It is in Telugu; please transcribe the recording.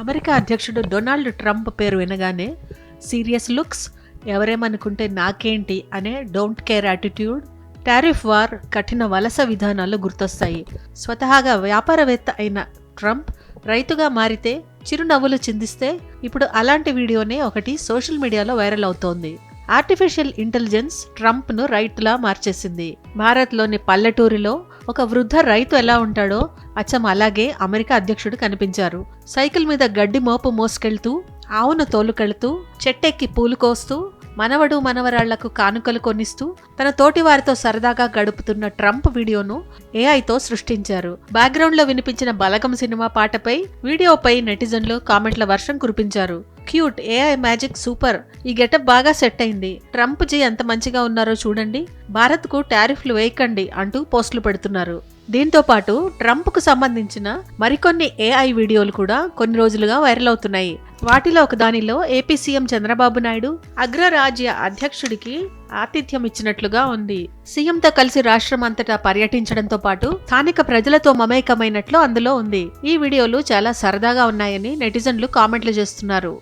అమెరికా అధ్యక్షుడు డొనాల్డ్ ట్రంప్ పేరు వినగానే సీరియస్ లుక్స్, ఎవరేమనుకుంటే నాకేంటి అనే don't care attitude, tariff war, కఠిన వలస విధానాలు గుర్తొస్తాయి. స్వతహాగా వ్యాపారవేత్త అయిన ట్రంప్ రైతుగా మారితే చిరునవ్వులు చిందిస్తే ఇప్పుడు అలాంటి వీడియోనే ఒకటి సోషల్ మీడియాలో వైరల్ అవుతోంది. ఆర్టిఫిషియల్ ఇంటెలిజెన్స్ ట్రంప్ను రైతులా మార్చేసింది. భారత్లోని పల్లెటూరిలో ఒక వృద్ధ రైతు ఎలా ఉంటాడో అచ్చం అలాగే అమెరికా అధ్యక్షుడు కనిపించారు. సైకిల్ మీద గడ్డి మోపు మోసుకెళ్తూ, ఆవును తోలుకెళ్తూ, చెట్టెక్కి పూలు కోస్తూ, మనవడు మనవరాళ్లకు కానుకలు కొనిస్తూ తన తోటి వారితో సరదాగా గడుపుతున్న ట్రంప్ వీడియోను ఏఐతో సృష్టించారు. బ్యాక్గ్రౌండ్ లో వినిపించిన బలగం సినిమా పాటపై, వీడియోపై నెటిజన్లు కామెంట్ల వర్షం కురిపించారు. క్యూట్, ఏఐ మ్యాజిక్ సూపర్, ఈ గెటప్ బాగా సెట్ అయింది, ట్రంప్ జీ ఎంత మంచిగా ఉన్నారో చూడండి, భారత్ కు టారిఫ్లు వేయకండి అంటూ పోస్టులు పెడుతున్నారు. దీంతో పాటు ట్రంప్ కు సంబంధించిన మరికొన్ని ఏఐ వీడియోలు కూడా కొన్ని రోజులుగా వైరల్ అవుతున్నాయి. వాటిలో ఒక దానిలో ఏపీ సీఎం చంద్రబాబు నాయుడు అగ్రరాజ్య అధ్యక్షుడికి ఆతిథ్యం ఇచ్చినట్లుగా ఉంది. సీఎంతో కలిసి రాష్ట్రం అంతటా పర్యటించడంతో పాటు స్థానిక ప్రజలతో మమేకమైనట్లు అందులో ఉంది. ఈ వీడియోలు చాలా సరదాగా ఉన్నాయని నెటిజన్లు కామెంట్లు చేస్తున్నారు.